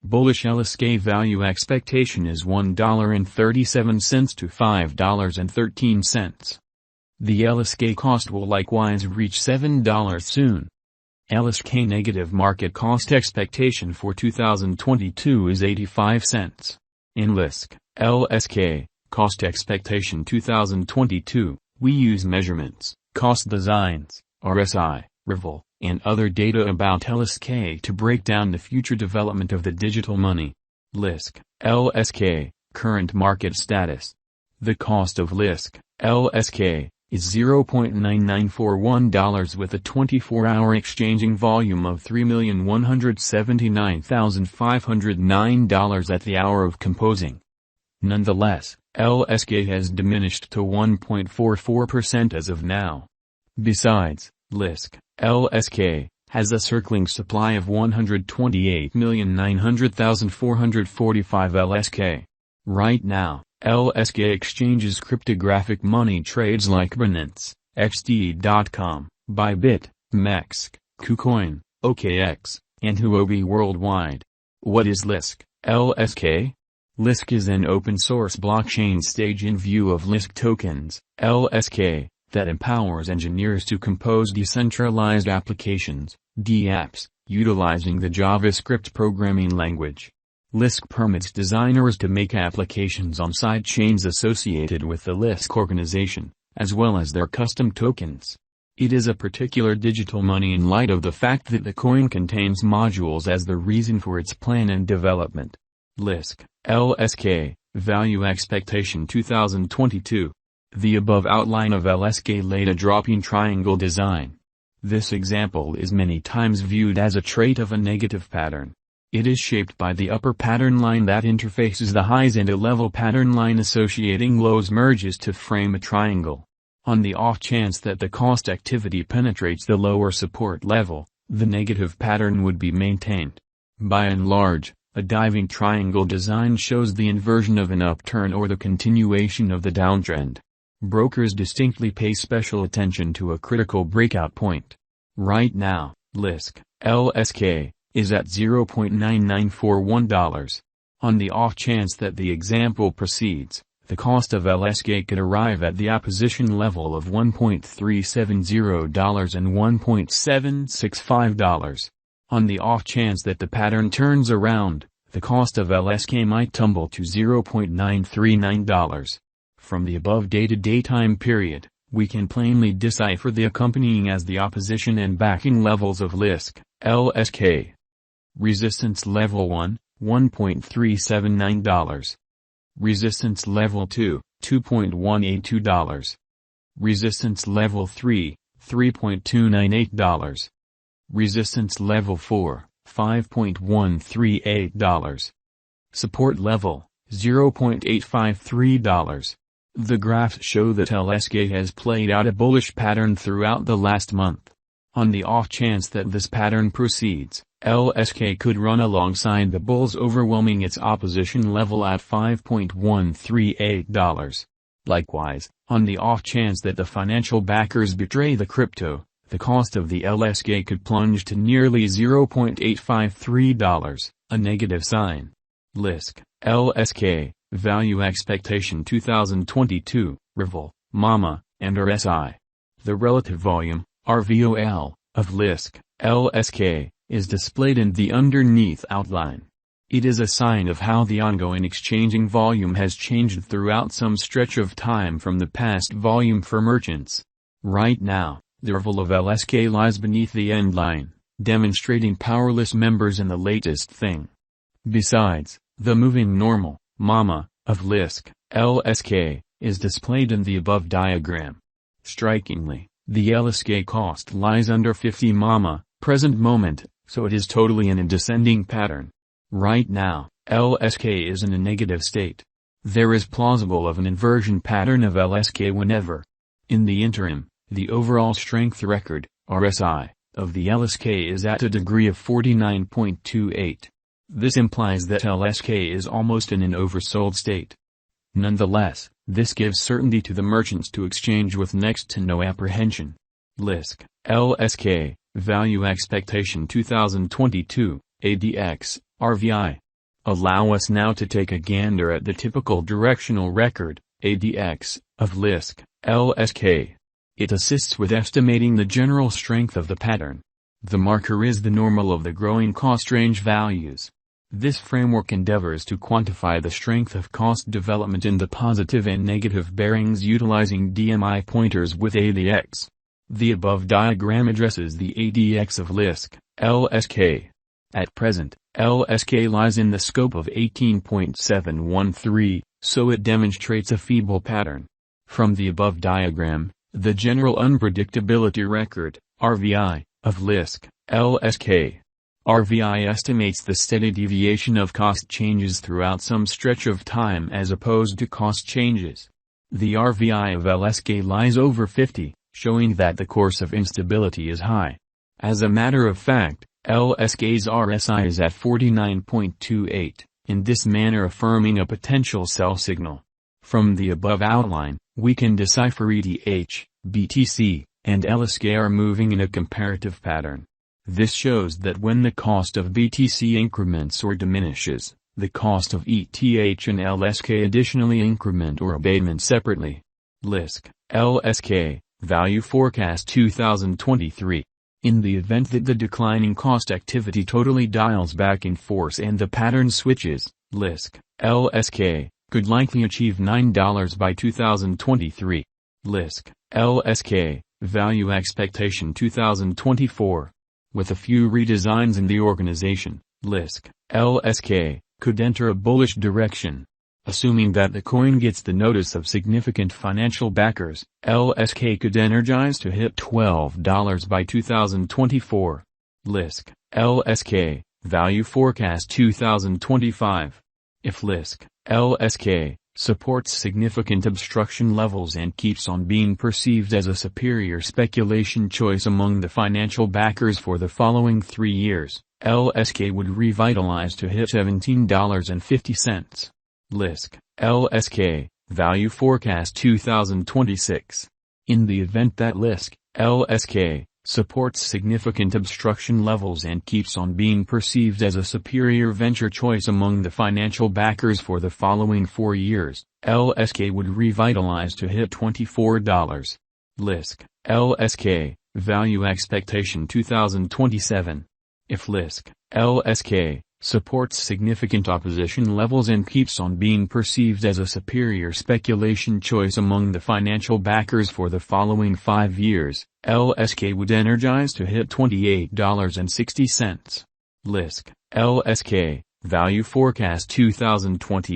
Bullish Lisk value expectation is $1.37 to $5.13. The Lisk cost will likewise reach $7 soon. Lisk negative market cost expectation for 2022 is 85 cents. In Lisk cost expectation 2022, we use measurements, cost designs, RSI, REvil, and other data about Lisk to break down the future development of the digital money. Lisk current market status. The cost of Lisk is $0.9941 with a 24-hour exchanging volume of $3,179,509 at the hour of composing. Nonetheless, Lisk has diminished to 1.44% as of now. Besides, Lisk has a circling supply of 128,900,445 Lisk. Right now, Lisk exchanges cryptographic money trades like Binance, XD.com, Bybit, Mex, KuCoin, OKX, and Huobi worldwide. What is Lisk? Lisk is an open-source blockchain stage in view of Lisk tokens, Lisk, that empowers engineers to compose decentralized applications, DApps, utilizing the JavaScript programming language. Lisk permits designers to make applications on sidechains associated with the Lisk organization, as well as their custom tokens. It is a particular digital money in light of the fact that the coin contains modules as the reason for its plan and development. Lisk value expectation 2022. The above outline of Lisk laid a dropping triangle design. This example is many times viewed as a trait of a negative pattern. It is shaped by the upper pattern line that interfaces the highs and a level pattern line associating lows merges to frame a triangle. On the off chance that the cost activity penetrates the lower support level, the negative pattern would be maintained. By and large, a diving triangle design shows the inversion of an upturn or the continuation of the downtrend. Brokers distinctly pay special attention to a critical breakout point. Right now, Lisk is at $0.9941. On the off chance that the example proceeds, the cost of Lisk could arrive at the opposition level of $1.370 and $1.765. On the off chance that the pattern turns around, the cost of Lisk might tumble to $0.939. From the above dated daytime period, we can plainly decipher the accompanying as the opposition and backing levels of Lisk. Resistance level 1, $1.379. Resistance level 2, $2.182. Resistance level 3, $3.298. Resistance level 4, $5.138. Support level, $0.853. The graphs show that Lisk has played out a bullish pattern throughout the last month. On the off chance that this pattern proceeds, Lisk could run alongside the bulls, overwhelming its opposition level at $5.138. Likewise, on the off chance that the financial backers betray the crypto, the cost of the Lisk could plunge to nearly $0.853, a negative sign. Lisk value expectation 2022, REvil, MAMA, and RSI. The relative volume, RVOL, of Lisk is displayed in the underneath outline. It is a sign of how the ongoing exchanging volume has changed throughout some stretch of time from the past volume for merchants. Right now, the RVOL of Lisk lies beneath the end line, demonstrating powerless members in the latest thing. Besides, the moving normal, MAMA, of Lisk is displayed in the above diagram. Strikingly, the Lisk cost lies under 50 MAMA, present moment, so it is totally in a descending pattern. Right now, Lisk is in a negative state. There is plausible of an inversion pattern of Lisk whenever. In the interim, the overall strength record, RSI, of the Lisk is at a degree of 49.28. This implies that Lisk is almost in an oversold state. Nonetheless, this gives certainty to the merchants to exchange with next to no apprehension. Lisk value expectation 2022, ADX, RVI. Allow us now to take a gander at the typical directional record, ADX, of Lisk, LSK. It assists with estimating the general strength of the pattern. The marker is the normal of the growing cost range values. This framework endeavors to quantify the strength of cost development in the positive and negative bearings utilizing DMI pointers with ADX. The above diagram addresses the ADX of Lisk, LSK. At present, LSK lies in the scope of 18.713, so it demonstrates a feeble pattern. From the above diagram, the general unpredictability record, RVI, of Lisk, LSK. RVI estimates the steady deviation of cost changes throughout some stretch of time as opposed to cost changes. The RVI of LSK lies over 50, showing that the course of instability is high. As a matter of fact, LSK's RSI is at 49.28, in this manner affirming a potential sell signal. From the above outline, we can decipher ETH, BTC, and LSK are moving in a comparative pattern. This shows that when the cost of BTC increments or diminishes, the cost of ETH and LSK additionally increment or abatement separately. Lisk, LSK, Value Forecast 2023. In the event that the declining cost activity totally dials back in force and the pattern switches, Lisk, LSK, could likely achieve $9 by 2023. Lisk, LSK, Value Expectation 2024. With a few redesigns in the organization, Lisk, LSK, could enter a bullish direction. Assuming that the coin gets the notice of significant financial backers, LSK could energize to hit $12 by 2024. Lisk, LSK, Value Forecast 2025. If Lisk, LSK, supports significant obstruction levels and keeps on being perceived as a superior speculation choice among the financial backers for the following 3 years, LSK would revitalize to hit $17.50. Lisk, LSK, Value Forecast 2026. In the event that Lisk, LSK, supports significant obstruction levels and keeps on being perceived as a superior venture choice among the financial backers for the following 4 years, LSK would revitalize to hit $24. Lisk, LSK, Value Expectation 2027. If Lisk, LSK, supports significant opposition levels and keeps on being perceived as a superior speculation choice among the financial backers for the following 5 years, LSK would energize to hit $28.60. Lisk, LSK, Value Forecast 2028.